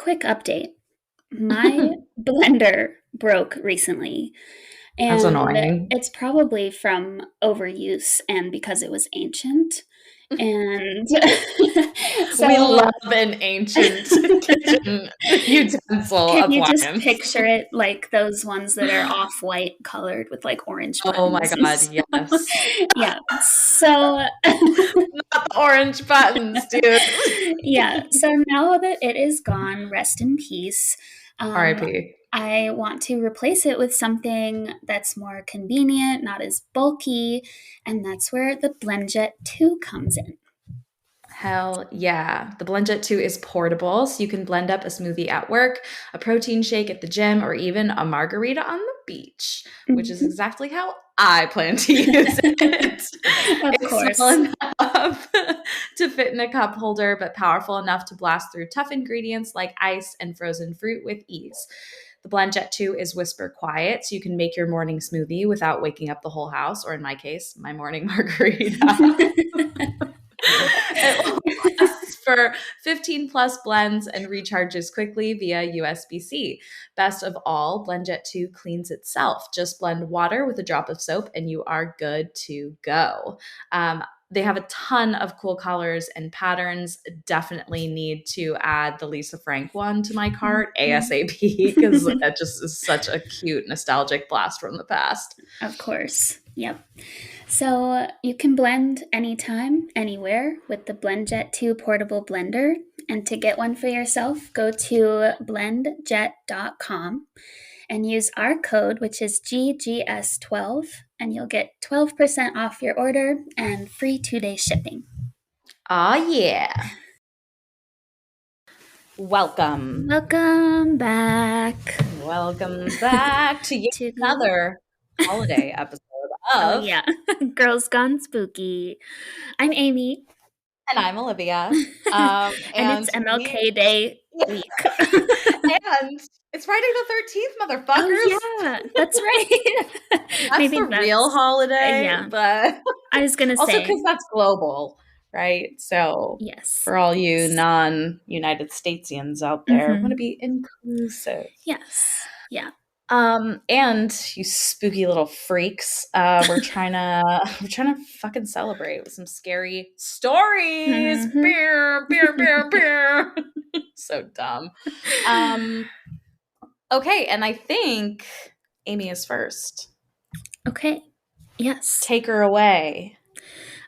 quick update. My blender broke recently, That's and annoying. it's probably from overuse and because it was ancient. And We so love an ancient kitchen utensil can you just appliance. picture it like those ones that are off-white colored with like orange Oh my buttons and God, stuff? yes. Yeah. So Not the orange buttons, dude. yeah, so now that it is gone, rest in peace. Um, RIP. I want to replace it with something that's more convenient, not as bulky, and that's where the BlendJet 2 comes in. Hell yeah. The BlendJet 2 is portable, so you can blend up a smoothie at work, a protein shake at the gym, or even a margarita on the beach, which is Mhm. exactly how I plan to use it. Of It's small course. enough to fit in a cup holder, but powerful enough to blast through tough ingredients like ice and frozen fruit with ease. The BlendJet 2 is whisper quiet, so you can make your morning smoothie without waking up the whole house, or in my case, my morning margarita. It lasts for 15 plus blends and recharges quickly via USB-C. Best of all, BlendJet 2 cleans itself. Just blend water with a drop of soap and you are good to go. They have a ton of cool colors and patterns. Definitely need to add the Lisa Frank one to my cart ASAP because that just is such a cute, nostalgic blast from the past. Of course. Yep. So you can blend anytime, anywhere with the BlendJet 2 portable blender. And to get one for yourself, go to blendjet.com and use our code, which is GGS12, and you'll get 12% off your order and free 2-day shipping. Ah, yeah. Welcome. Welcome back Welcome back to yet to, another holiday episode oh of, yeah, Girls Gone Spooky. I'm Amy, and I'm Olivia. and it's And we, MLK Day week. and it's Friday the 13th, Oh motherfuckers. yeah, that's right. That's Maybe the real that's holiday, yeah. but I was gonna also say because that's global, right? So yes, for all you yes, non-United Statesians out there, want to hmm be inclusive. yes, yeah. And you spooky little freaks, we're trying to fucking celebrate with some scary stories. hmm Beer, beer, beer, beer. So dumb. Um, okay, and I think Amy is first. Okay, yes. Take her away.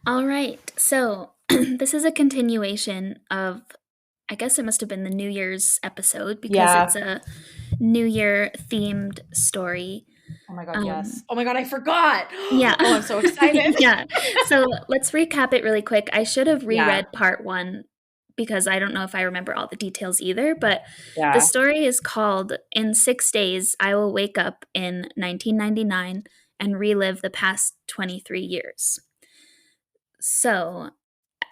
All right. So this is a continuation of, I guess it must have been the New Year's episode because Yeah. it's a New Year themed story. Oh my god, yes. Um, Oh my god, I forgot. yeah. Oh, I'm so excited. Yeah. So let's recap it really quick. I should have Yeah, reread part one because I don't know if I remember all the details either, but the yeah. story is called In 6 Days, I Will Wake Up in 1999 and Relive the Past 23 Years. So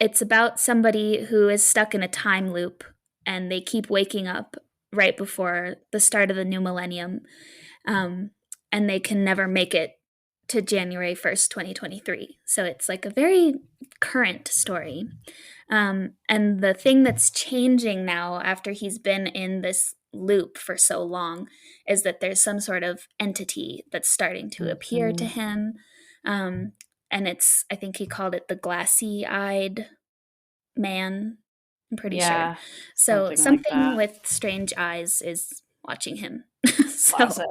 it's about somebody who is stuck in a time loop and they keep waking up right before the start of the new millennium. Um, and they can never make it to January 1st, 2023. So it's like a very current story. And the thing that's changing now after he's been in this loop for so long is that there's some sort of entity that's starting to appear to Mhm. him. Um, and it's, I think he called it the glassy eyed man. I'm pretty sure. Yeah, So something like something that. with strange eyes is watching him. So, Classic.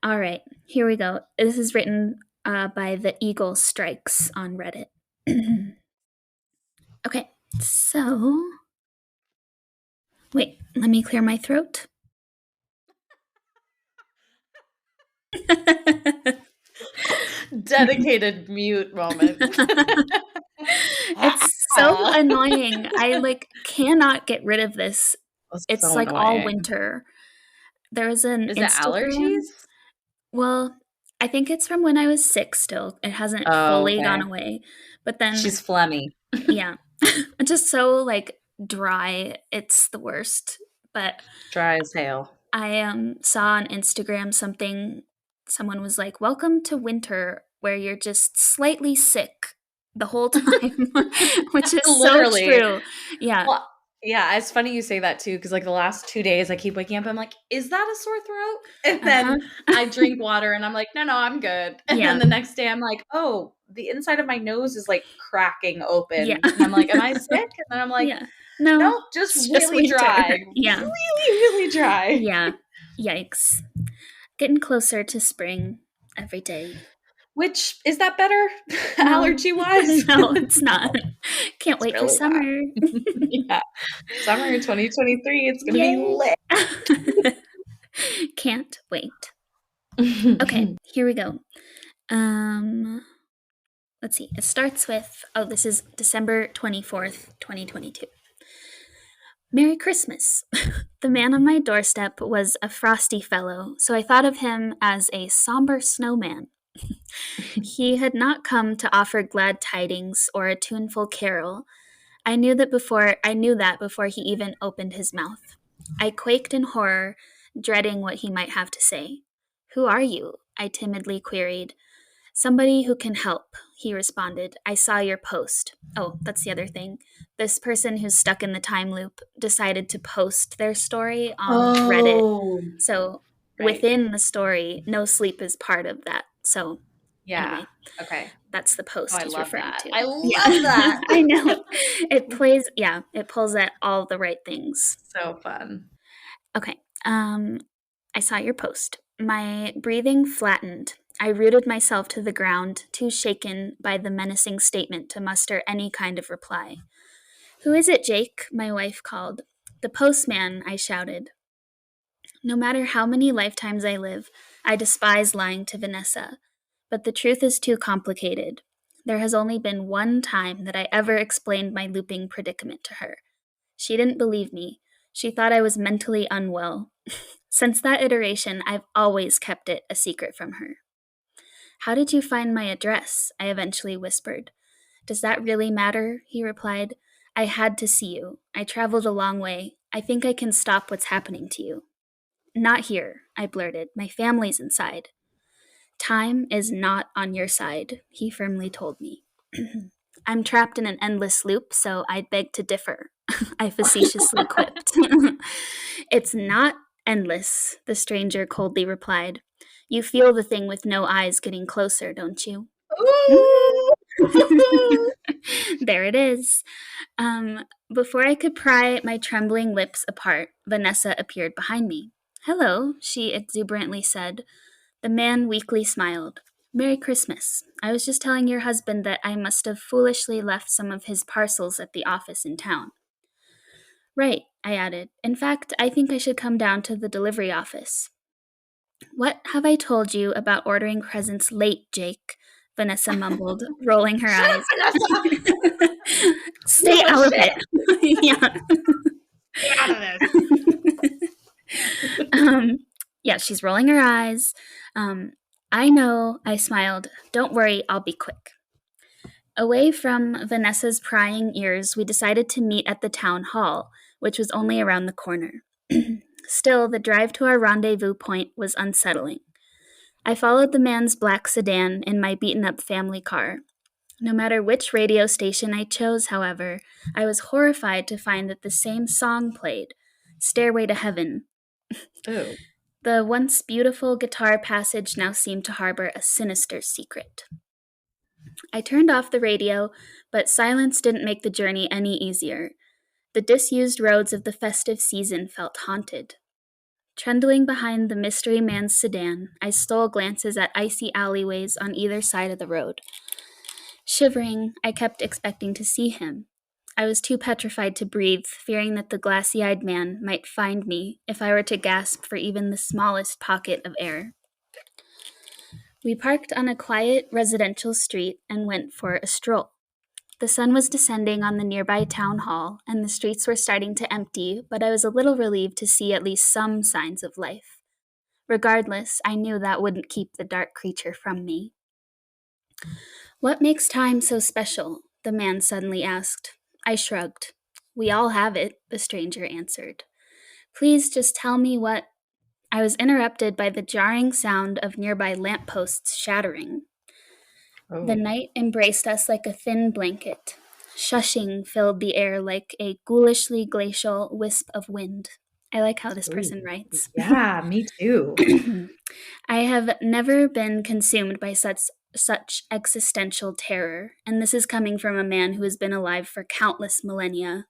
all right, here we go. This is written by the Eagle Strikes on Reddit. Okay, so wait, let me clear my throat. Dedicated mute moment. It's so annoying. I like cannot get rid of this. That's It's so like all annoying. winter. There is an Is it Instagram. allergies? Well, I think it's from when I was 6 still. It hasn't Oh, fully gone okay. away. But then, She's phlegmy. yeah, it's just so like dry. It's the worst. But Dry as hail. I saw on Instagram something, someone was like, "Welcome to winter where you're just slightly sick the whole time," which is so Literally. true. Yeah. Well, Yeah, it's funny you say that too, because like the last 2 days I keep waking up, I'm like, "Is that a sore throat?" And Uh-huh. then I drink water and I'm like, "No, no, I'm good." And Yeah. then the next day I'm like, "Oh, the inside of my nose is like cracking Yeah. open." And I'm like, "Am I sick?" And then I'm like, Yeah. No, "Nope, just it's just really winter. dry. Yeah. Really, really dry." Yeah. Yikes. Getting closer to spring every day. Which is that better No. allergy-wise? No, it's not. Can't It's wait for really not. summer. Yeah. Summer 2023, it's gonna be Yay. lit. Can't wait. Okay, here we go. Um, let's see. It starts with, oh, this is December 24th, 2022. Merry Christmas. The man on my doorstep was a frosty fellow, so I thought of him as a somber snowman. He had not come to offer glad tidings or a tuneful carol. I knew that before he even opened his mouth. I quaked in horror, dreading what he might have to say. "Who are you?" I timidly queried. "Somebody who can help," he responded. "I saw your post." Oh, that's the other thing. This person who's stuck in the time loop decided to post their story on Reddit. Oh, So right. within the story, No Sleep is part of that. So Yeah. anyway, Okay. that's the Oh, post I he's love referring that. to. I Yeah, love that. I know. It plays, yeah, it pulls at all the right things. So fun. Okay, I saw your post. My breathing flattened. I rooted myself to the ground, too shaken by the menacing statement to muster any kind of reply. "Who is it, Jake?" my wife called. "The postman," I shouted. No matter how many lifetimes I live, I despise lying to Vanessa. But the truth is too complicated. There has only been one time that I ever explained my looping predicament to her. She didn't believe me. She thought I was mentally unwell. Since that iteration, I've always kept it a secret from her. "How did you find my address?" I eventually whispered. "Does that really matter?" he replied. "I had to see you. I traveled a long way. I think I can stop what's happening to you." "Not here," I blurted. "My family's inside." "Time is not on your side," he firmly told me. "I'm trapped in an endless loop, so I beg to differ," I facetiously quipped. "It's not endless," the stranger coldly replied. "You feel the thing with no eyes getting closer, don't you?" Ooh. There it is. Before I could pry my trembling lips apart, Vanessa appeared behind me. "Hello," she exuberantly said. The man weakly smiled. "Merry Christmas. I was just telling your husband that I must have foolishly left some of his parcels at the office in town." "Right," I added. "In fact, I think I should come down to the delivery office." "What have I told you about ordering presents late, Jake?" Vanessa mumbled, rolling her Shut up, eyes. Vanessa. You Stay little out of shit. it. Yeah. Get out of this. um, yeah, she's rolling her eyes. "I know," I smiled. "Don't worry, I'll be quick." Away from Vanessa's prying ears, we decided to meet at the town hall, which was only around the corner. Still, the drive to our rendezvous point was unsettling. I followed the man's black sedan in my beaten up family car. No matter which radio station I chose, however, I was horrified to find that the same song played, Stairway to Heaven. Ooh. The once beautiful guitar passage now seemed to harbor a sinister secret. I turned off the radio, but silence didn't make the journey any easier. The disused roads of the festive season felt haunted. Trundling behind the mystery man's sedan, I stole glances at icy alleyways on either side of the road. Shivering, I kept expecting to see him. I was too petrified to breathe, fearing that the glassy eyed man might find me if I were to gasp for even the smallest pocket of air. We parked on a quiet residential street and went for a stroll. The sun was descending on the nearby town hall, and the streets were starting to empty, but I was a little relieved to see at least some signs of life. Regardless, I knew that wouldn't keep the dark creature from me. "What makes time so special?" the man suddenly asked. I shrugged. "We all have it," the stranger answered. "Please just tell me what—" I was interrupted by the jarring sound of nearby lampposts shattering. The Oh. night embraced us like a thin blanket. Shushing filled the air like a ghoulishly glacial wisp of wind. I like how this Ooh, person writes. yeah, me too. I have never been consumed by such existential terror, and this is coming from a man who has been alive for countless millennia.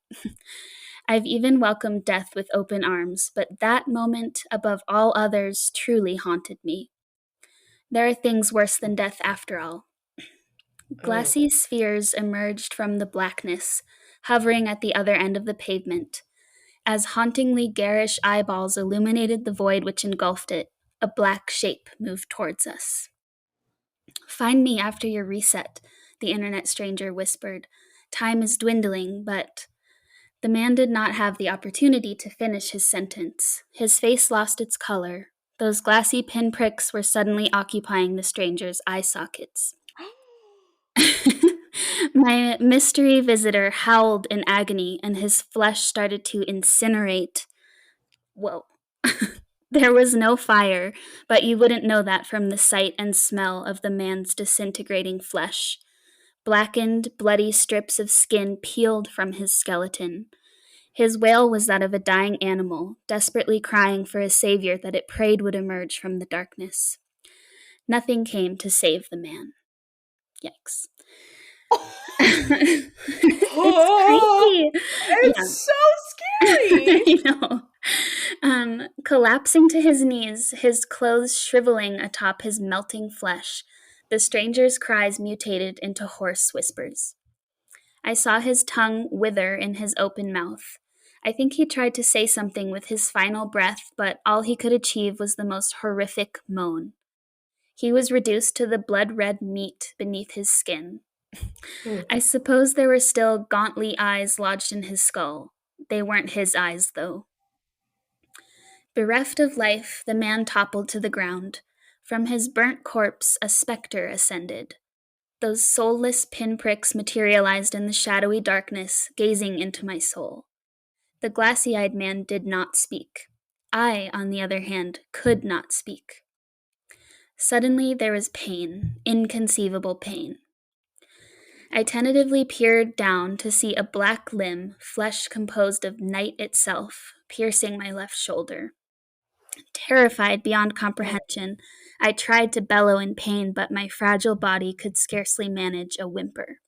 I've even welcomed death with open arms, but that moment, above all others, truly haunted me. There are things worse than death after all. Oh. Glassy spheres emerged from the blackness, hovering at the other end of the pavement. As hauntingly garish eyeballs illuminated the void which engulfed it, a black shape moved towards us. Find me after your reset, the internet stranger whispered. Time is dwindling, but the man did not have the opportunity to finish his sentence. His face lost its color. Those glassy pinpricks were suddenly occupying the stranger's eye sockets. My mystery visitor howled in agony, and his flesh started to incinerate. Whoa. There was no fire, but you wouldn't know that from the sight and smell of the man's disintegrating flesh. Blackened, bloody strips of skin peeled from his skeleton. His wail was that of a dying animal, desperately crying for a savior that it prayed would emerge from the darkness. Nothing came to save the man. Yikes. It's Oh, creepy. it's so scary. I know. Collapsing to his knees, his clothes shriveling atop his melting flesh, the stranger's cries mutated into hoarse whispers. I saw his tongue wither in his open mouth. I think he tried to say something with his final breath, but all he could achieve was the most horrific moan. He was reduced to the blood-red meat beneath his skin. Ooh. I suppose there were still gauntly eyes lodged in his skull. They weren't his eyes, though. Bereft of life, the man toppled to the ground. From his burnt corpse, a specter ascended. Those soulless pinpricks materialized in the shadowy darkness, gazing into my soul. The glassy-eyed man did not speak. I, on the other hand, could not speak. Suddenly there was pain, inconceivable pain. I tentatively peered down to see a black limb, flesh composed of night itself, piercing my left shoulder. Terrified beyond comprehension, I tried to bellow in pain, but my fragile body could scarcely manage a whimper.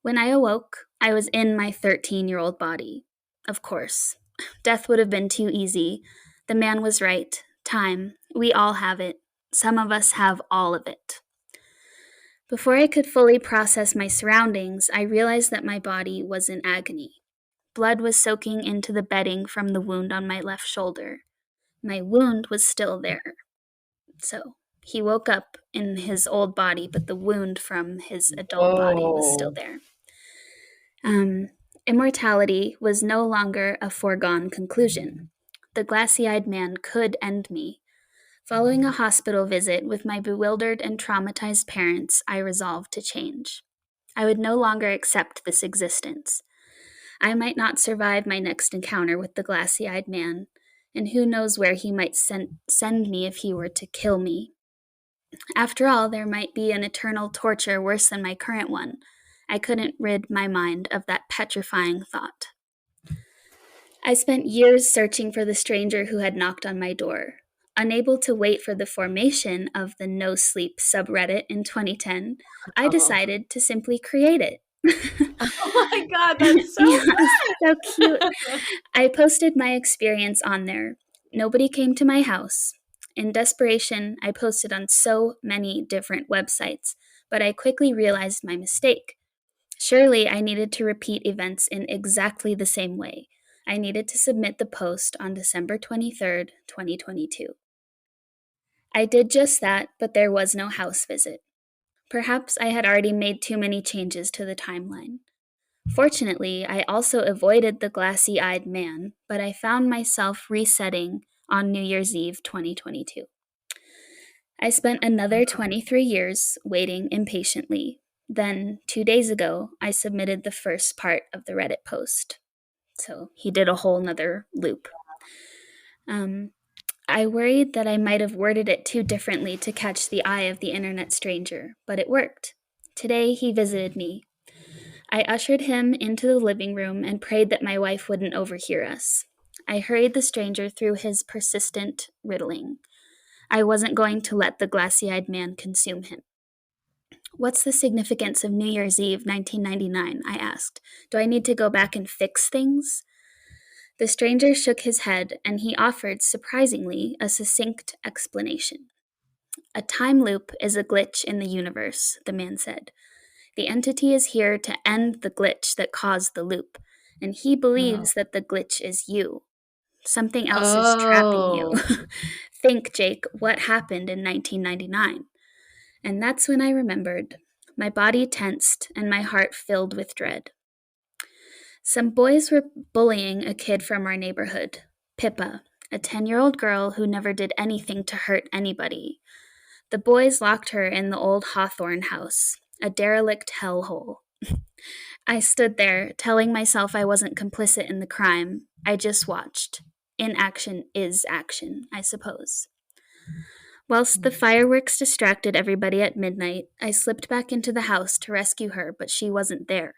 When I awoke, I was in my 13-year-old body. Of course. Death would have been too easy. The man was right. Time. We all have it. Some of us have all of it. Before I could fully process my surroundings, I realized that my body was in agony. Blood was soaking into the bedding from the wound on my left shoulder. My wound was still there. So he woke up in his old body, but the wound from his adult body was still Whoa. there. Immortality was no longer a foregone conclusion. The glassy-eyed man could end me. Following a hospital visit with my bewildered and traumatized parents, I resolved to change. I would no longer accept this existence. I might not survive my next encounter with the glassy-eyed man, and who knows where he might send me if he were to kill me. After all, there might be an eternal torture worse than my current one. I couldn't rid my mind of that petrifying thought. I spent years searching for the stranger who had knocked on my door. Unable to wait for the formation of the No Sleep subreddit in 2010, I Oh. decided to simply create it. Oh my God, that's so Yes, so cute. fun. I posted my experience on there. Nobody came to my house. In desperation, I posted on so many different websites, but I quickly realized my mistake. Surely I needed to repeat events in exactly the same way. I needed to submit the post on December 23rd, 2022. I did just that, but there was no house visit. Perhaps I had already made too many changes to the timeline. Fortunately, I also avoided the glassy-eyed man, but I found myself resetting on New Year's Eve 2022. I spent another 23 years waiting impatiently. Then, 2 days ago, I submitted the first part of the Reddit post. So he did a whole nother loop. I worried that I might have worded it too differently to catch the eye of the internet stranger, but it worked. Today, he visited me. I ushered him into the living room and prayed that my wife wouldn't overhear us. I hurried the stranger through his persistent riddling. I wasn't going to let the glassy-eyed man consume him. What's the significance of New Year's Eve, 1999? I asked. Do I need to go back and fix things? The stranger shook his head, and he offered, surprisingly, a succinct explanation. A time loop is a glitch in the universe, the man said. The entity is here to end the glitch that caused the loop, and he Oh. believes that the glitch is you. Something else is trapping you. Oh. Think, Jake, what happened in 1999? And that's when I remembered. My body tensed and my heart filled with dread. Some boys were bullying a kid from our neighborhood, Pippa, a 10-year-old girl who never did anything to hurt anybody. The boys locked her in the old Hawthorne house, a derelict hellhole. I stood there, telling myself I wasn't complicit in the crime. I just watched. Inaction is action, I suppose. Whilst the fireworks distracted everybody at midnight, I slipped back into the house to rescue her, but she wasn't there.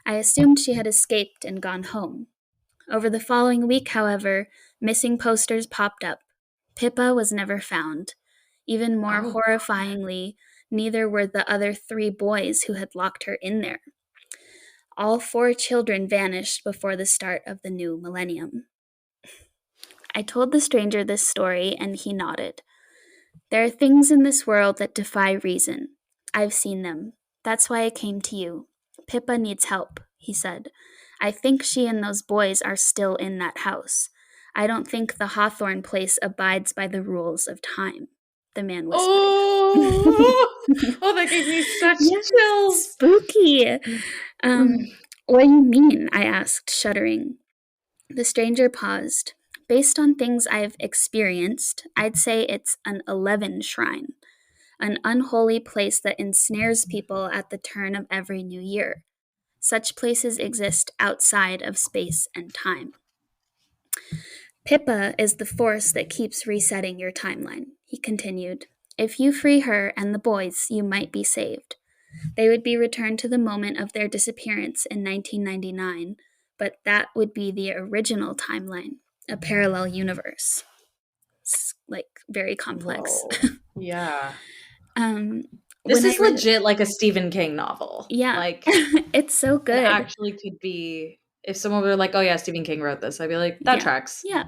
I assumed she had escaped and gone home. Over the following week, however, missing posters popped up. Pippa was never found. Even more Oh. horrifyingly, neither were the other 3 boys who had locked her in there. All 4 children vanished before the start of the new millennium. I told the stranger this story, and he nodded. There are things in this world that defy reason. I've seen them. That's why I came to you. Pippa needs help, he said. I think she and those boys are still in that house. I don't think the Hawthorne place abides by the rules of time, the man whispered. Oh, oh, that gave me such chills. Spooky. What do you mean? I asked, shuddering. The stranger paused. Based on things I've experienced, I'd say it's an 11 shrine, an unholy place that ensnares people at the turn of every new year. Such places exist outside of space and time. Pippa is the force that keeps resetting your timeline, he continued. If you free her and the boys, you might be saved. They would be returned to the moment of their disappearance in 1999, but that would be the original timeline, a parallel universe. It's like very complex. Yeah. This is legit like a Stephen King novel. Yeah. Like, it's so good. It actually could be, if someone were like, oh yeah, Stephen King wrote this, I'd be like, that tracks. Yeah.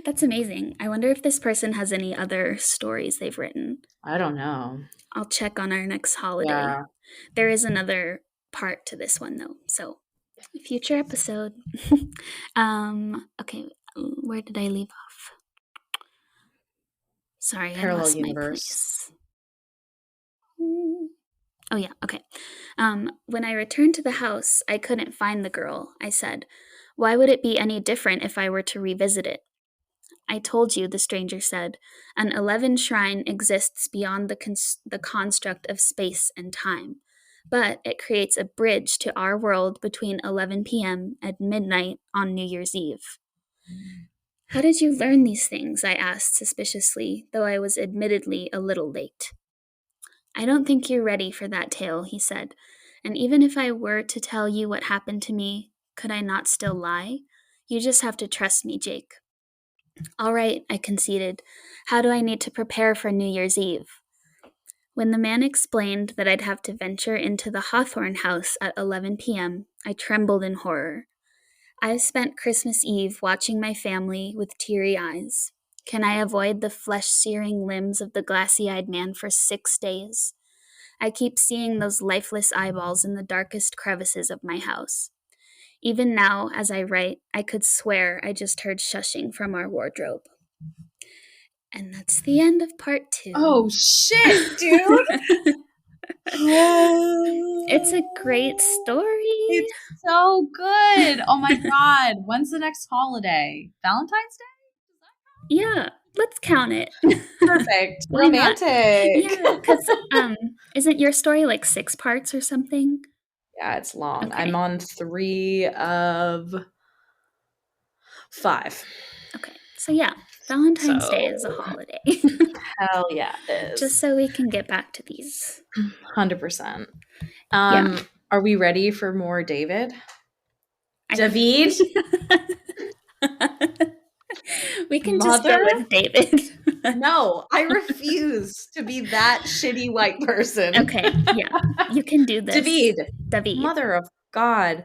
That's amazing. I wonder if this person has any other stories they've written. I don't know. I'll check on our next holiday. Yeah. There is another part to this one though, so future episode. Okay, where did I leave off? Sorry, I lost my place. Oh yeah, okay. When I returned to the house, I couldn't find the girl, I said. Why would it be any different if I were to revisit it? I told you, the stranger said. An 11 shrine exists beyond the construct of space and time, but it creates a bridge to our world between 11 p.m. and midnight on New Year's Eve. How did you learn these things? I asked suspiciously, though I was admittedly a little late. I don't think you're ready for that tale, he said. And even if I were to tell you what happened to me, could I not still lie? You just have to trust me, Jake. All right, I conceded. How do I need to prepare for New Year's Eve? When the man explained that I'd have to venture into the Hawthorne house at 11 p.m., I trembled in horror. I've spent Christmas Eve watching my family with teary eyes. Can I avoid the flesh-searing limbs of the glassy-eyed man for 6 days? I keep seeing those lifeless eyeballs in the darkest crevices of my house. Even now, as I write, I could swear I just heard shushing from our wardrobe. And that's the end of part 2. Oh, shit, dude! It's a great story. It's so good. Oh my God. When's the next holiday? Valentine's Day? Yeah, let's count it. Perfect. Romantic. Yeah, because isn't your story like 6 parts or something? Yeah, it's long. Okay. I'm on 3 of 5. Okay. So yeah, Valentine's Day is a holiday. Hell yeah, it is. Just so we can get back to these. 100%. Yeah. Are we ready for more David? I David? We can just go Mother? with David. No, I refuse to be that shitty white person. Okay, yeah. You can do this. David. David. Mother of God.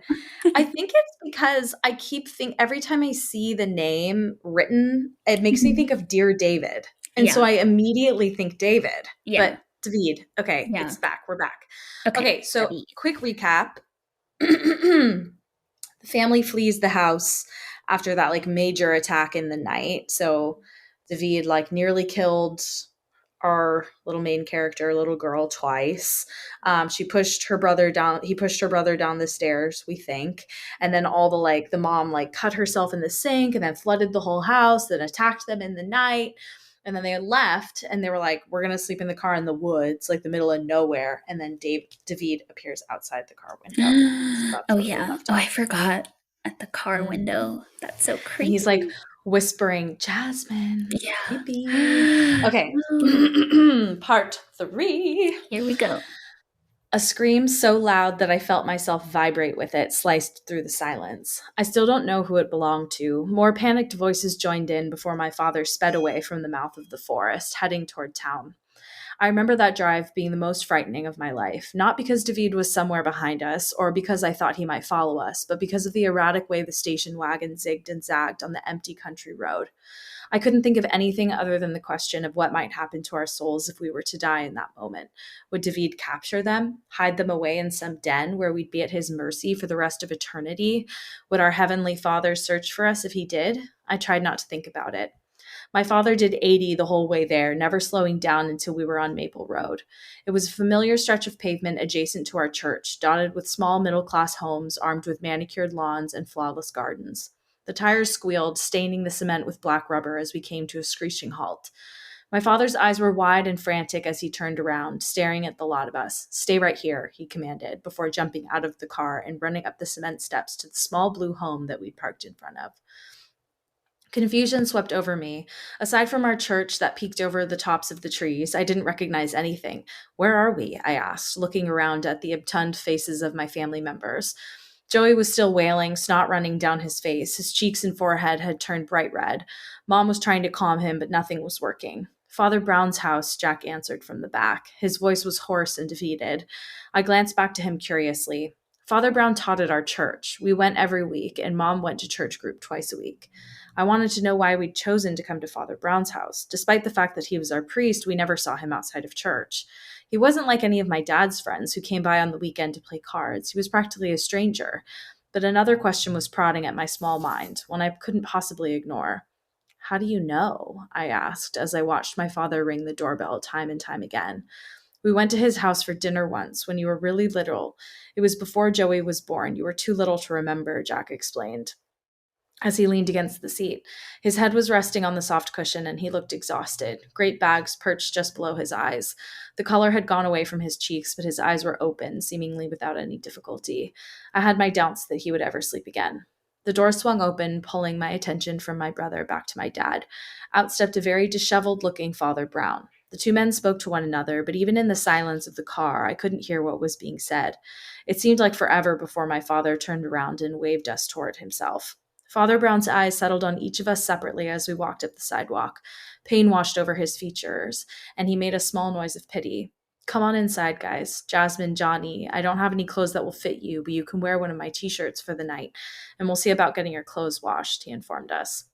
I think it's because I keep every time I see the name written, it makes me think Mhm. of Dear David. And so Yeah, I immediately think David. yeah, But David. Okay, yeah. it's back. We're back. Okay, Okay, so David. quick recap. The family flees the house after that like major attack in the night. So David like nearly killed our little main character, little girl, twice. She pushed her brother down. He pushed her brother down the stairs, we think, and then all the mom like cut herself in the sink and then flooded the whole house. Then attacked them in the night. And then they had left and they were like, we're going to sleep in the car in the woods, like the middle of nowhere. And then David appears outside the car window. So that's Oh, where we yeah. left Oh, I off. forgot. At the car Mhm. window. That's so And he's like creepy. whispering, Jasmine, Yeah. creepy. Okay. Oh, Part 3. here we go. A scream so loud that I felt myself vibrate with it sliced through the silence. I still don't know who it belonged to. More panicked voices joined in before my father sped away from the mouth of the forest, heading toward town. I remember that drive being the most frightening of my life, not because David was somewhere behind us or because I thought he might follow us, but because of the erratic way the station wagon zigged and zagged on the empty country road. I couldn't think of anything other than the question of what might happen to our souls if we were to die in that moment. Would David capture them, hide them away in some den where we'd be at his mercy for the rest of eternity? Would our Heavenly Father search for us if he did? I tried not to think about it. My father did 80 the whole way there, never slowing down until we were on Maple Road. It was a familiar stretch of pavement adjacent to our church, dotted with small middle class homes armed with manicured lawns and flawless gardens. The tires squealed, staining the cement with black rubber as we came to a screeching halt. My father's eyes were wide and frantic as he turned around, staring at the lot of us. Stay right here, he commanded, before jumping out of the car and running up the cement steps to the small blue home that we'd parked in front of. Confusion swept over me. Aside from our church that peeked over the tops of the trees, I didn't recognize anything. Where are we? I asked, looking around at the obtunded faces of my family members. Joey was still wailing, snot running down his face. His cheeks and forehead had turned bright red. Mom was trying to calm him, but nothing was working. Father Brown's house, Jack answered from the back. His voice was hoarse and defeated. I glanced back to him curiously. Father Brown taught at our church. We went every week, and Mom went to church group twice a week. I wanted to know why we'd chosen to come to Father Brown's house. Despite the fact that he was our priest, we never saw him outside of church. He wasn't like any of my dad's friends who came by on the weekend to play cards. He was practically a stranger. But another question was prodding at my small mind, one I couldn't possibly ignore. How do you know? I asked as I watched my father ring the doorbell time and time again. We went to his house for dinner once when you were really little. It was before Joey was born. You were too little to remember, Jack explained as he leaned against the seat. His head was resting on the soft cushion and he looked exhausted. Great bags perched just below his eyes. The color had gone away from his cheeks, but his eyes were open, seemingly without any difficulty. I had my doubts that he would ever sleep again. The door swung open, pulling my attention from my brother back to my dad. Out stepped a very disheveled looking Father Brown. The two men spoke to one another, but even in the silence of the car, I couldn't hear what was being said. It seemed like forever before my father turned around and waved us toward himself. Father Brown's eyes settled on each of us separately as we walked up the sidewalk. Pain washed over his features, and he made a small noise of pity. Come on inside, guys. Jasmine, Johnny, I don't have any clothes that will fit you, but you can wear one of my t-shirts for the night, and we'll see about getting your clothes washed, he informed us.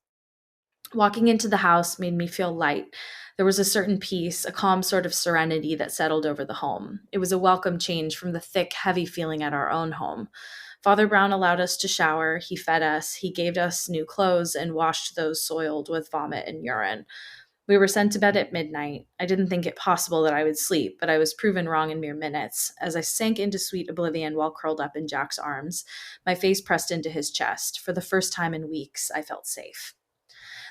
Walking into the house made me feel light. There was a certain peace, a calm sort of serenity that settled over the home. It was a welcome change from the thick, heavy feeling at our own home. Father Brown allowed us to shower, he fed us, he gave us new clothes and washed those soiled with vomit and urine. We were sent to bed at midnight. I didn't think it possible that I would sleep, but I was proven wrong in mere minutes. As I sank into sweet oblivion while curled up in Jack's arms, my face pressed into his chest. For the first time in weeks, I felt safe.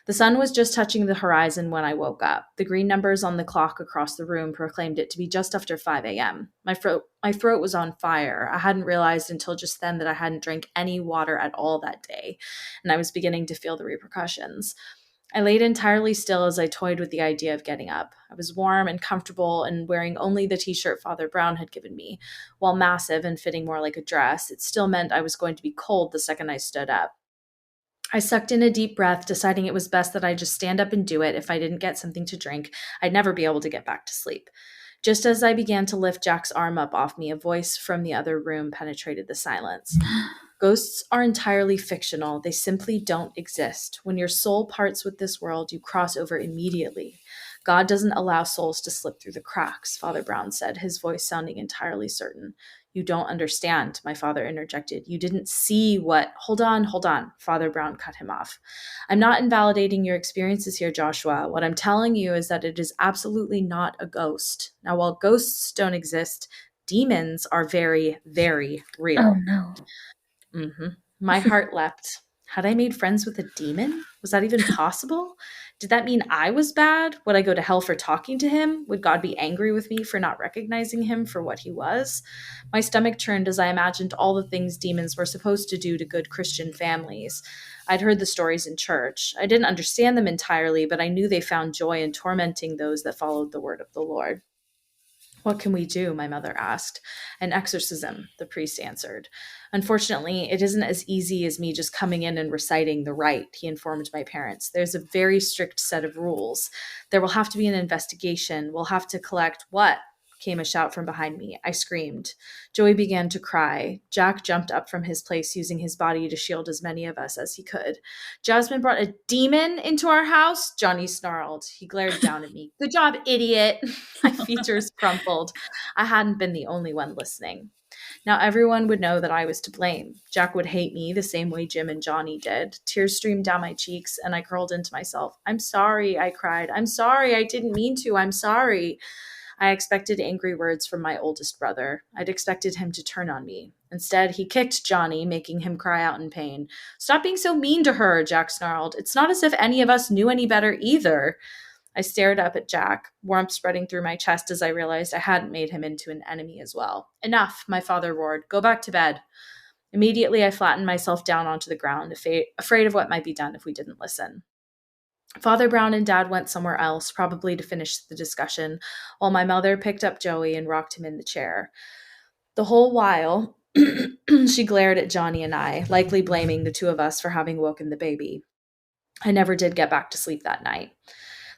The sun was just touching the horizon when I woke up. The green numbers on the clock across the room proclaimed it to be just after 5 a.m. My throat was on fire. I hadn't realized until just then that I hadn't drank any water at all that day, and I was beginning to feel the repercussions. I laid entirely still as I toyed with the idea of getting up. I was warm and comfortable and wearing only the t shirt Father Brown had given me. While massive and fitting more like a dress, it still meant I was going to be cold the second I stood up. I sucked in a deep breath, deciding it was best that I just stand up and do it. If I didn't get something to drink, I'd never be able to get back to sleep. Just as I began to lift Jack's arm up off me, a voice from the other room penetrated the silence. Ghosts are entirely fictional. They simply don't exist. When your soul parts with this world, you cross over immediately. God doesn't allow souls to slip through the cracks, Father Brown said, his voice sounding entirely certain. You don't understand, my father interjected. You didn't see what. Hold on, Father Brown cut him off. I'm not invalidating your experiences here, Joshua. What I'm telling you is that it is absolutely not a ghost. Now, while ghosts don't exist, demons are very, very Oh real. no. My heart leapt. Had I made friends with a demon? Was that even possible? Did that mean I was bad? Would I go to hell for talking to him? Would God be angry with me for not recognizing him for what he was? My stomach churned as I imagined all the things demons were supposed to do to good Christian families. I'd heard the stories in church. I didn't understand them entirely, but I knew they found joy in tormenting those that followed the word of the Lord. What can we do? My mother asked. An exorcism, the priest answered. Unfortunately, it isn't as easy as me just coming in and reciting the rite, he informed my parents. There's a very strict set of rules. There will have to be an investigation. We'll have to collect what? Came a shout from behind me. I screamed. Joey began to cry. Jack jumped up from his place, using his body to shield as many of us as he could. Jasmine brought a demon into our house? Johnny snarled. He glared down at me. Good job, idiot. My features crumpled. I hadn't been the only one listening. Now everyone would know that I was to blame. Jack would hate me the same way Jim and Johnny did. Tears streamed down my cheeks, and I curled into myself. I'm sorry, I cried. I'm sorry, I didn't mean to. I'm sorry. I expected angry words from my oldest brother. I'd expected him to turn on me. Instead, he kicked Johnny, making him cry out in pain. Stop being so mean to her, Jack snarled. It's not as if any of us knew any better either. I stared up at Jack, warmth spreading through my chest as I realized I hadn't made him into an enemy as well. Enough, my father roared. Go back to bed. Immediately, I flattened myself down onto the ground, afraid of what might be done if we didn't listen. Father Brown and Dad went somewhere else, probably to finish the discussion, while my mother picked up Joey and rocked him in the chair. The whole while, she glared at Johnny and I, likely blaming the two of us for having woken the baby. I never did get back to sleep that night.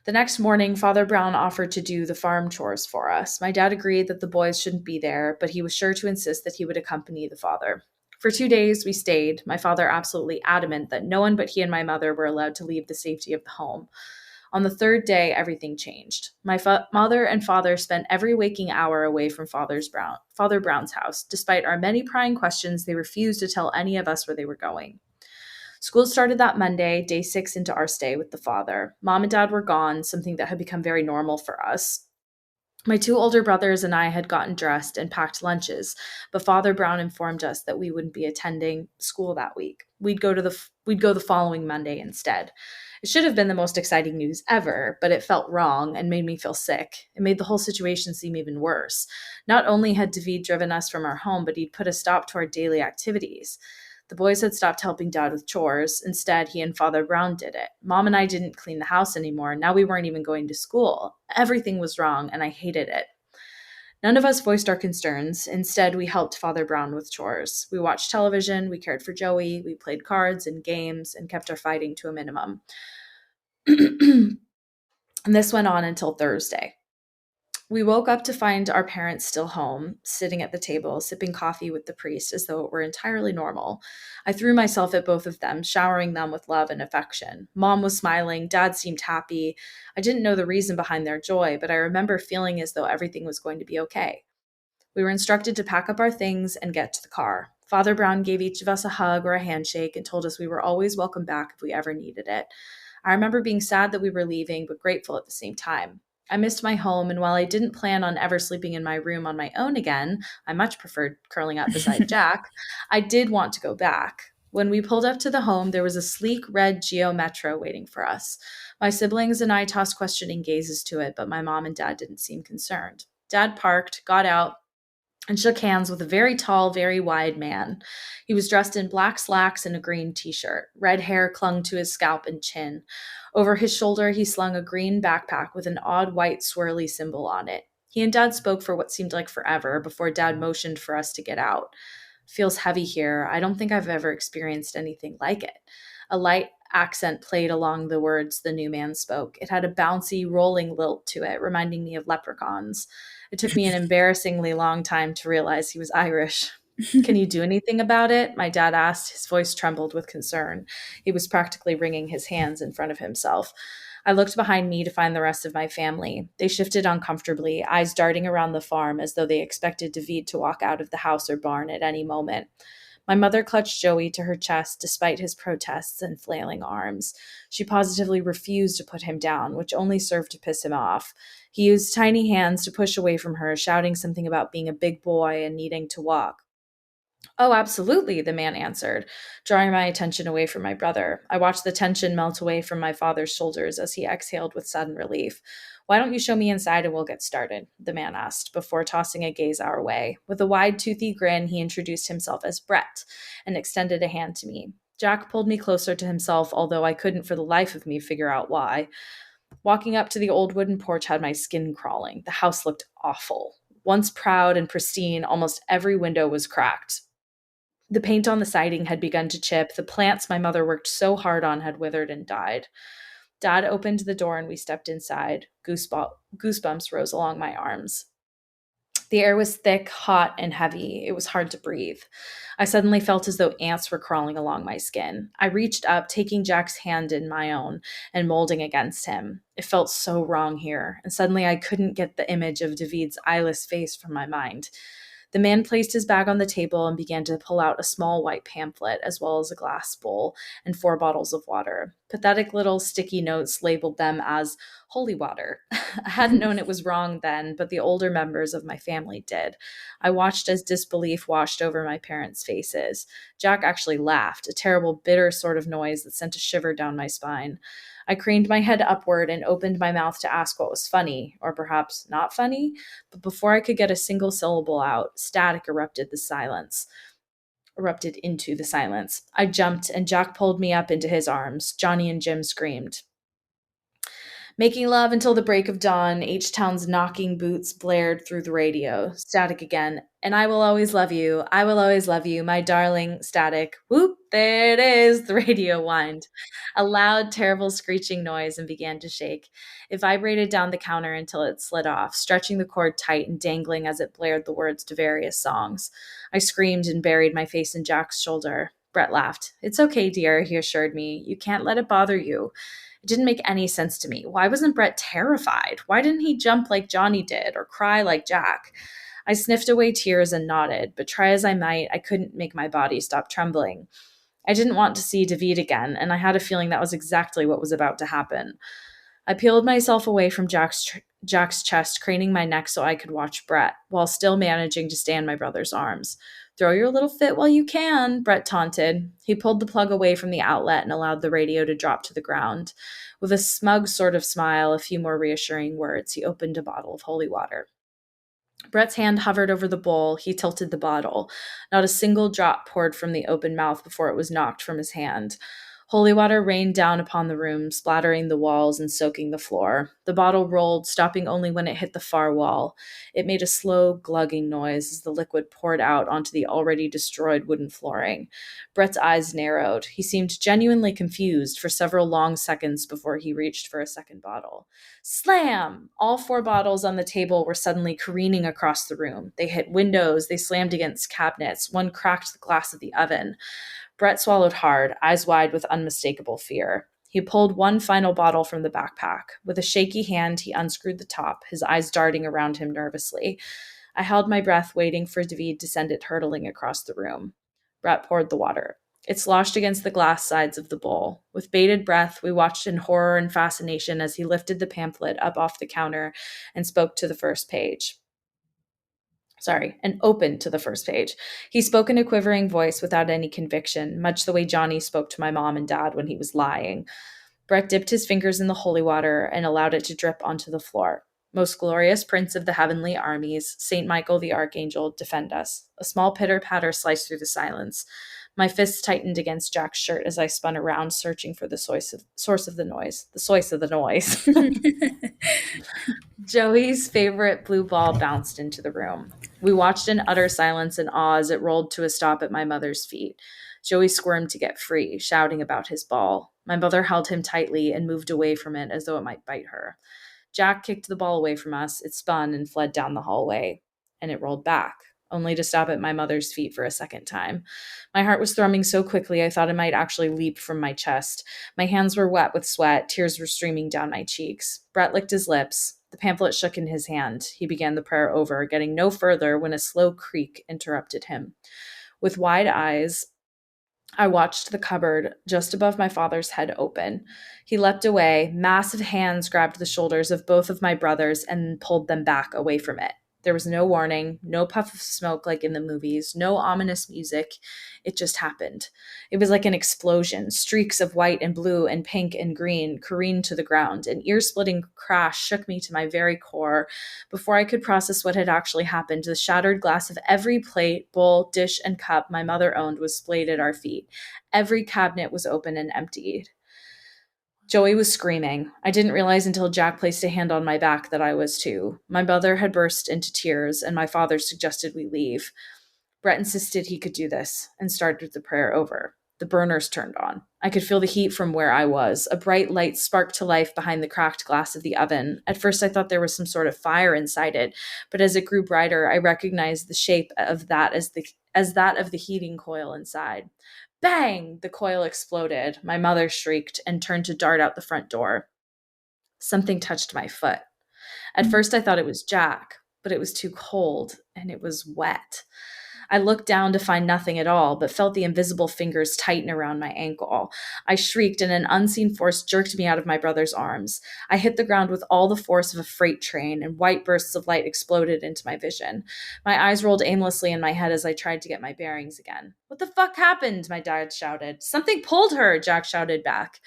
The next morning, Father Brown offered to do the farm chores for us. My dad agreed that the boys shouldn't be there, but he was sure to insist that he would accompany the father. For 2 days, we stayed, my father absolutely adamant that no one but he and my mother were allowed to leave the safety of the home. On the third day, everything changed. My mother and father spent every waking hour away from Father Brown's house. Despite our many prying questions, they refused to tell any of us where they were going. School started that Monday, day 6 into our stay with the father. Mom and dad were gone, something that had become very normal for us. My 2 older brothers and I had gotten dressed and packed lunches, but Father Brown informed us that we wouldn't be attending school that week. We'd go the following Monday instead. It should have been the most exciting news ever, but it felt wrong and made me feel sick. It made the whole situation seem even worse. Not only had David driven us from our home, but he'd put a stop to our daily activities. The boys had stopped helping Dad with chores. Instead, he and Father Brown did it. Mom and I didn't clean the house anymore. Now we weren't even going to school. Everything was wrong, and I hated it. None of us voiced our concerns. Instead, we helped Father Brown with chores. We watched television, we cared for Joey, we played cards and games, and kept our fighting to a minimum. And this went on until Thursday. We woke up to find our parents still home, sitting at the table, sipping coffee with the priest as though it were entirely normal. I threw myself at both of them, showering them with love and affection. Mom was smiling, Dad seemed happy. I didn't know the reason behind their joy, but I remember feeling as though everything was going to be okay. We were instructed to pack up our things and get to the car. Father Brown gave each of us a hug or a handshake and told us we were always welcome back if we ever needed it. I remember being sad that we were leaving, but grateful at the same time. I missed my home, and while I didn't plan on ever sleeping in my room on my own again, I much preferred curling up beside Jack, I did want to go back. When we pulled up to the home, there was a sleek red Geo Metro waiting for us. My siblings and I tossed questioning gazes to it, but my mom and dad didn't seem concerned. Dad parked, got out, and shook hands with a very tall, very wide man. He was dressed in black slacks and a green t shirt. Red hair clung to his scalp and chin. Over his shoulder, he slung a green backpack with an odd white swirly symbol on it. He and Dad spoke for what seemed like forever before Dad motioned for us to get out. Feels heavy here. I don't think I've ever experienced anything like it. A light accent played along the words the new man spoke. It had a bouncy, rolling lilt to it, reminding me of leprechauns. It took me an embarrassingly long time to realize he was Irish. Can you do anything about it? My dad asked. His voice trembled with concern. He was practically wringing his hands in front of himself. I looked behind me to find the rest of my family. They shifted uncomfortably, eyes darting around the farm as though they expected David to walk out of the house or barn at any moment. My mother clutched Joey to her chest despite his protests and flailing arms. She positively refused to put him down, which only served to piss him off. He used tiny hands to push away from her, shouting something about being a big boy and needing to walk. Oh, absolutely, the man answered, drawing my attention away from my brother. I watched the tension melt away from my father's shoulders as he exhaled with sudden relief. Why don't you show me inside and we'll get started? The man asked, before tossing a gaze our way. With a wide, toothy grin, he introduced himself as Brett and extended a hand to me. Jack pulled me closer to himself, although I couldn't for the life of me figure out why. Walking up to the old wooden porch had my skin crawling. The house looked awful. Once proud and pristine, almost every window was cracked. The paint on the siding had begun to chip. The plants my mother worked so hard on had withered and died. Dad opened the door and we stepped inside. Goosebumps rose along my arms. The air was thick, hot, and heavy. It was hard to breathe. I suddenly felt as though ants were crawling along my skin. I reached up, taking Jack's hand in my own and molding against him. It felt so wrong here, and suddenly I couldn't get the image of David's eyeless face from my mind. The man placed his bag on the table and began to pull out a small white pamphlet, as well as a glass bowl and 4 bottles of water. Pathetic little sticky notes labeled them as holy water. I hadn't known it was wrong then, but the older members of my family did. I watched as disbelief washed over my parents' faces. Jack actually laughed, a terrible, bitter sort of noise that sent a shiver down my spine. I craned my head upward and opened my mouth to ask what was funny, or perhaps not funny, but before I could get a single syllable out, static erupted into the silence. I jumped, and Jack pulled me up into his arms. Johnny and Jim screamed. Making love until the break of dawn, H-Town's knocking boots blared through the radio. Static again. And I will always love you. I will always love you, my darling. Static. Whoop, there it is. The radio whined. A loud, terrible screeching noise and began to shake. It vibrated down the counter until it slid off, stretching the cord tight and dangling as it blared the words to various songs. I screamed and buried my face in Jack's shoulder. Brett laughed. It's okay, dear, he assured me. You can't let it bother you. It didn't make any sense to me. Why wasn't Brett terrified? Why didn't he jump like Johnny did or cry like Jack? I sniffed away tears and nodded, but try as I might, I couldn't make my body stop trembling. I didn't want to see David again, and I had a feeling that was exactly what was about to happen. I peeled myself away from Jack's chest, craning my neck so I could watch Brett, while still managing to stay in my brother's arms. Throw your little fit while you can, Brett taunted. He pulled the plug away from the outlet and allowed the radio to drop to the ground. With a smug sort of smile, a few more reassuring words, he opened a bottle of holy water. Brett's hand hovered over the bowl. He tilted the bottle. Not a single drop poured from the open mouth before it was knocked from his hand. Holy water rained down upon the room, splattering the walls and soaking the floor. The bottle rolled, stopping only when it hit the far wall. It made a slow, glugging noise as the liquid poured out onto the already destroyed wooden flooring. Brett's eyes narrowed. He seemed genuinely confused for several long seconds before he reached for a second bottle. Slam! All 4 bottles on the table were suddenly careening across the room. They hit windows, they slammed against cabinets, one cracked the glass of the oven. Brett swallowed hard, eyes wide with unmistakable fear. He pulled one final bottle from the backpack. With a shaky hand, he unscrewed the top, his eyes darting around him nervously. I held my breath, waiting for David to send it hurtling across the room. Brett poured the water. It sloshed against the glass sides of the bowl. With bated breath, we watched in horror and fascination as he lifted the pamphlet up off the counter and spoke to the first page. And opened to the first page. He spoke in a quivering voice without any conviction, much the way Johnny spoke to my mom and dad when he was lying. Brett dipped his fingers in the holy water and allowed it to drip onto the floor. Most glorious prince of the heavenly armies, Saint Michael the archangel, defend us. A small pitter patter sliced through the silence. My fists tightened against Jack's shirt as I spun around, searching for the source of the noise. The source of the noise. Joey's favorite blue ball bounced into the room. We watched in utter silence and awe as it rolled to a stop at my mother's feet. Joey squirmed to get free, shouting about his ball. My mother held him tightly and moved away from it as though it might bite her. Jack kicked the ball away from us. It spun and fled down the hallway, and it rolled back, only to stop at my mother's feet for a second time. My heart was thrumming so quickly I thought it might actually leap from my chest. My hands were wet with sweat. Tears were streaming down my cheeks. Brett licked his lips. The pamphlet shook in his hand. He began the prayer over, getting no further when a slow creak interrupted him. With wide eyes, I watched the cupboard just above my father's head open. He leapt away. Massive hands grabbed the shoulders of both of my brothers and pulled them back away from it. There was no warning, no puff of smoke like in the movies, no ominous music. It just happened. It was like an explosion. Streaks of white and blue and pink and green careened to the ground. An ear-splitting crash shook me to my very core. Before I could process what had actually happened, the shattered glass of every plate, bowl, dish, and cup my mother owned was splayed at our feet. Every cabinet was open and emptied. Joey was screaming. I didn't realize until Jack placed a hand on my back that I was too. My mother had burst into tears, and my father suggested we leave. Brett insisted he could do this and started the prayer over. The burners turned on. I could feel the heat from where I was. A bright light sparked to life behind the cracked glass of the oven. At first I thought there was some sort of fire inside it, but as it grew brighter, I recognized the shape of that as that of the heating coil inside. Bang! The coil exploded. My mother shrieked and turned to dart out the front door. Something touched my foot. At first I thought it was Jack, but it was too cold and it was wet. I looked down to find nothing at all, but felt the invisible fingers tighten around my ankle. I shrieked, and an unseen force jerked me out of my brother's arms. I hit the ground with all the force of a freight train, and white bursts of light exploded into my vision. My eyes rolled aimlessly in my head as I tried to get my bearings again. "What the fuck happened?" my dad shouted. "Something pulled her," Jack shouted back.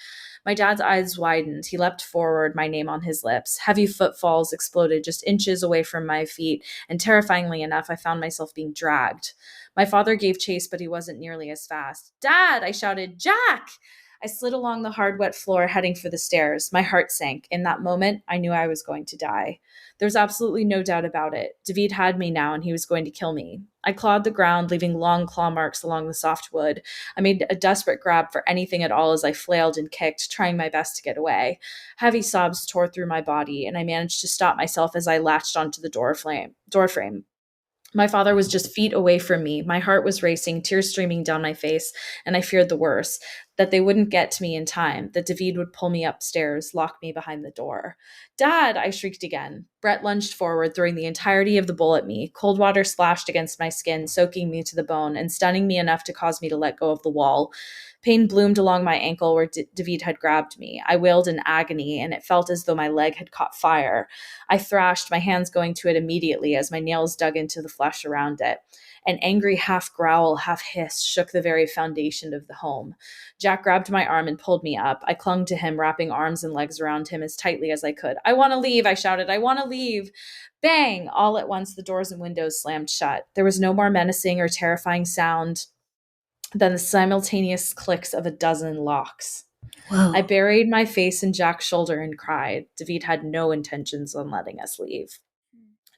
My dad's eyes widened. He leapt forward, my name on his lips. Heavy footfalls exploded just inches away from my feet, and terrifyingly enough, I found myself being dragged. My father gave chase, but he wasn't nearly as fast. "Dad!" I shouted. "Jack!" I slid along the hard, wet floor, heading for the stairs. My heart sank. In that moment, I knew I was going to die. There was absolutely no doubt about it. David had me now, and he was going to kill me. I clawed the ground, leaving long claw marks along the soft wood. I made a desperate grab for anything at all as I flailed and kicked, trying my best to get away. Heavy sobs tore through my body, and I managed to stop myself as I latched onto the door frame. My father was just feet away from me. My heart was racing, tears streaming down my face, and I feared the worst, that they wouldn't get to me in time, that David would pull me upstairs, lock me behind the door. "Dad!" I shrieked again. Brett lunged forward, throwing the entirety of the bowl at me. Cold water splashed against my skin, soaking me to the bone and stunning me enough to cause me to let go of the wall. Pain bloomed along my ankle where David had grabbed me. I wailed in agony, and it felt as though my leg had caught fire. I thrashed, my hands going to it immediately as my nails dug into the flesh around it. An angry half growl, half hiss shook the very foundation of the home. Jack grabbed my arm and pulled me up. I clung to him, wrapping arms and legs around him as tightly as I could. "I want to leave," I shouted. "I want to leave." Bang! All at once, the doors and windows slammed shut. There was no more menacing or terrifying sound than the simultaneous clicks of a dozen locks. Whoa. I buried my face in Jack's shoulder and cried. David had no intentions on letting us leave.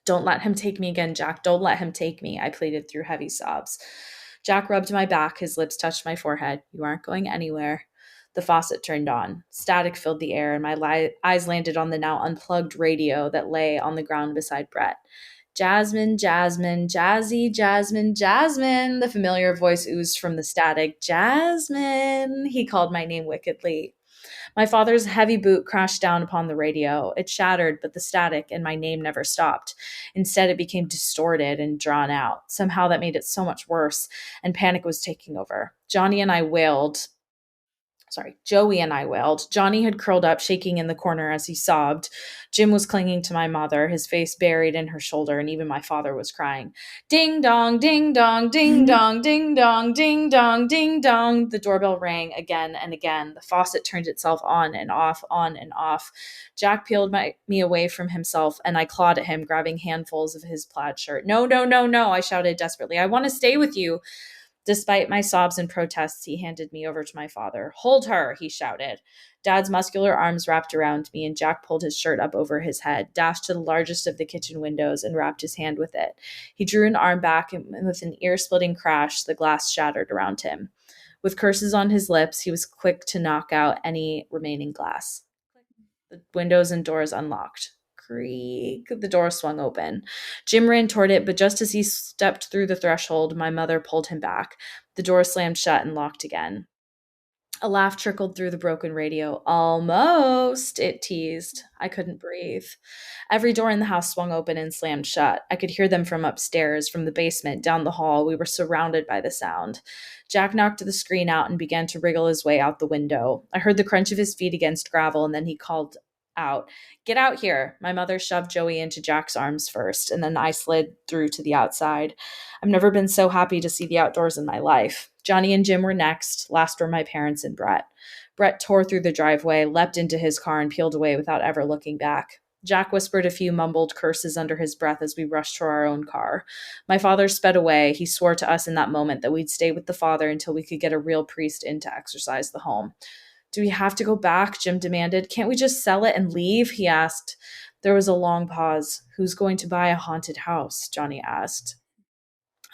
"Don't let him take me again, Jack. Don't let him take me," I pleaded through heavy sobs. Jack rubbed my back. His lips touched my forehead. "You aren't going anywhere." The faucet turned on. Static filled the air, and my eyes landed on the now unplugged radio that lay on the ground beside Brett. "Jasmine, Jasmine, Jazzy, Jasmine, Jasmine." The familiar voice oozed from the static. "Jasmine," he called my name wickedly. My father's heavy boot crashed down upon the radio. It shattered, but the static and my name never stopped. Instead, it became distorted and drawn out. Somehow that made it so much worse, and panic was taking over. Johnny and I wailed Joey and I wailed. Johnny had curled up, shaking in the corner as he sobbed. Jim was clinging to my mother, his face buried in her shoulder, and even my father was crying. Ding dong, ding dong, ding dong, ding dong, ding dong, ding dong. The doorbell rang again and again. The faucet turned itself on and off, on and off. Jack peeled me away from himself, and I clawed at him, grabbing handfuls of his plaid shirt. No, no, no, no, I shouted desperately. I want to stay with you. Despite my sobs and protests, he handed me over to my father. Hold her, he shouted. Dad's muscular arms wrapped around me, and Jack pulled his shirt up over his head, dashed to the largest of the kitchen windows, and wrapped his hand with it. He drew an arm back, and with an ear-splitting crash, the glass shattered around him. With curses on his lips, he was quick to knock out any remaining glass. The windows and doors unlocked. Creak. The door swung open. Jim ran toward it, but just as he stepped through the threshold, my mother pulled him back. The door slammed shut and locked again. A laugh trickled through the broken radio. Almost, it teased. I couldn't breathe. Every door in the house swung open and slammed shut. I could hear them from upstairs, from the basement, down the hall. We were surrounded by the sound. Jack knocked the screen out and began to wriggle his way out the window. I heard the crunch of his feet against gravel, and then he called out, "Get out here." My mother shoved Joey into Jack's arms first, and then I slid through to the outside. I've never been so happy to see the outdoors in my life. Johnny and Jim were next. Last were my parents and Brett. Brett tore through the driveway, leapt into his car, and peeled away without ever looking back. Jack whispered a few mumbled curses under his breath as we rushed to our own car. My father sped away. He swore to us in that moment that we'd stay with the father until we could get a real priest in to exorcise the home. Do we have to go back? Jim demanded. Can't we just sell it and leave? He asked. There was a long pause. Who's going to buy a haunted house? Johnny asked.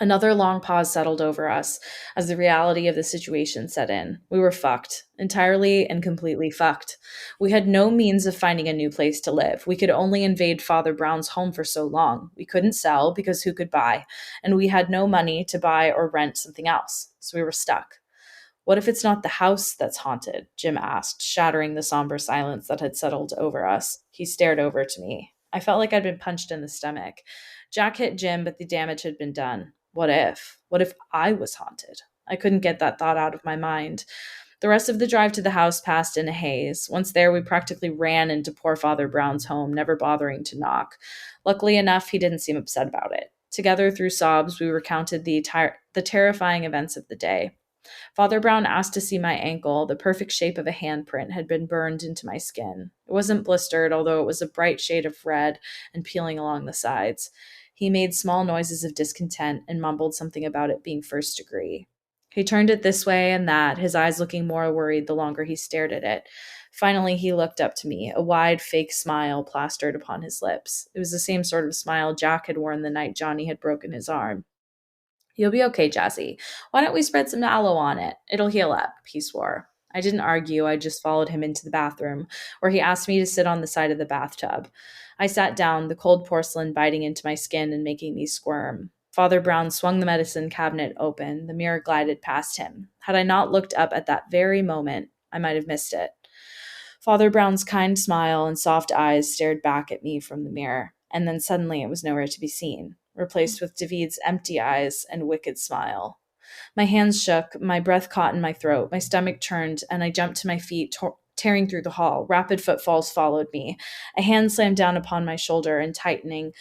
Another long pause settled over us as the reality of the situation set in. We were fucked. Entirely and completely fucked. We had no means of finding a new place to live. We could only invade Father Brown's home for so long. We couldn't sell because who could buy? And we had no money to buy or rent something else. So we were stuck. What if it's not the house that's haunted? Jim asked, shattering the somber silence that had settled over us. He stared over to me. I felt like I'd been punched in the stomach. Jack hit Jim, but the damage had been done. What if? What if I was haunted? I couldn't get that thought out of my mind. The rest of the drive to the house passed in a haze. Once there, we practically ran into poor Father Brown's home, never bothering to knock. Luckily enough, he didn't seem upset about it. Together, through sobs, we recounted the terrifying events of the day. Father Brown asked to see my ankle. The perfect shape of a handprint had been burned into my skin. It wasn't blistered, although it was a bright shade of red and peeling along the sides. He made small noises of discontent and mumbled something about it being first degree. He turned it this way and that, his eyes looking more worried the longer he stared at it. Finally, he looked up to me, a wide, fake smile plastered upon his lips. It was the same sort of smile Jack had worn the night Johnny had broken his arm. You'll be okay, Jazzy. Why don't we spread some aloe on it? It'll heal up, he swore. I didn't argue. I just followed him into the bathroom, where he asked me to sit on the side of the bathtub. I sat down, the cold porcelain biting into my skin and making me squirm. Father Brown swung the medicine cabinet open. The mirror glided past him. Had I not looked up at that very moment, I might have missed it. Father Brown's kind smile and soft eyes stared back at me from the mirror, and then suddenly it was nowhere to be seen, replaced with David's empty eyes and wicked smile. My hands shook, my breath caught in my throat, my stomach churned, and I jumped to my feet, tearing through the hall. Rapid footfalls followed me. A hand slammed down upon my shoulder and tightened,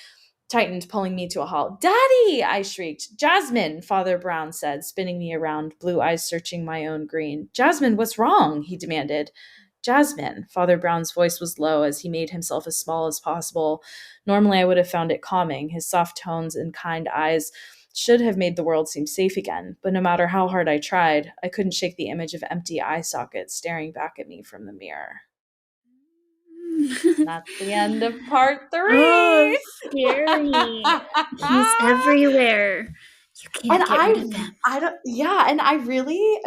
pulling me to a halt. "Daddy!" I shrieked. "Jasmine!" Father Brown said, spinning me around, blue eyes searching my own green. "Jasmine, what's wrong?" he demanded. "Jasmine." Father Brown's voice was low as he made himself as small as possible. Normally I would have found it calming. His soft tones and kind eyes should have made the world seem safe again, but no matter how hard I tried, I couldn't shake the image of empty eye sockets staring back at me from the mirror. That's the end of part 3. Oh, scary. He's everywhere. You can't get rid of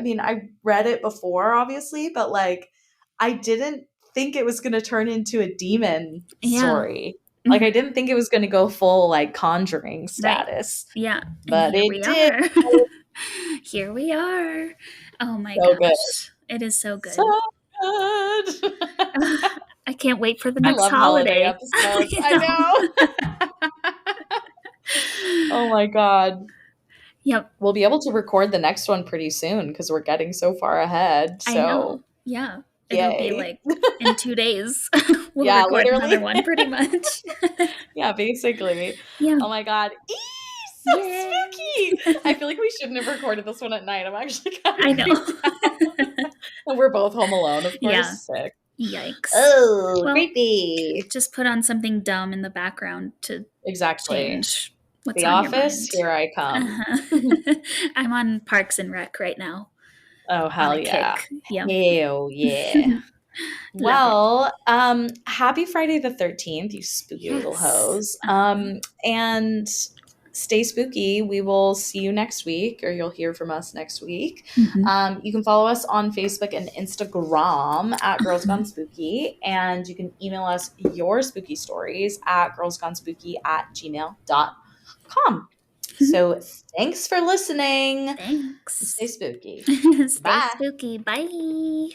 him. I read it before, obviously, but I didn't think it was going to turn into a demon story. Like, I didn't think it was going to go full, Conjuring status. Right. Yeah. But it did. Here we are. Oh, my So gosh. good. It is so good. So good. I can't wait for the next holiday episodes. I know. Oh, my God. Yep. We'll be able to record the next one pretty soon because we're getting so far ahead. So. I know. Yeah. It'll be Yay. like in 2 days, we'll Yeah, record another literally. one pretty much. Yeah, basically. Yeah. Oh my god. Eee, so Yay. spooky. I feel like we shouldn't have recorded this one at night. I'm actually kind I of know. creeped out. And we're both home alone, of Yeah. course. Sick. Yikes. Oh, Well, creepy. just put on something dumb in the background to Exactly. change what's The on your Office, mind. here I come. Uh-huh. I'm on Parks and Rec right now Oh, on hell a yeah. kick. Yep. Hell yeah. Love it. Well, happy Friday the 13th, you spooky little Yes. hoes. And stay spooky. We will see you next week, or you'll hear from us next week. Mhm. You can follow us on Facebook and Instagram at Girls Uh-huh. Gone Spooky, and you can email us your spooky stories at girlsgonespooky@gmail.com. So thanks for listening. Thanks. Stay spooky. Stay Bye. spooky. Bye.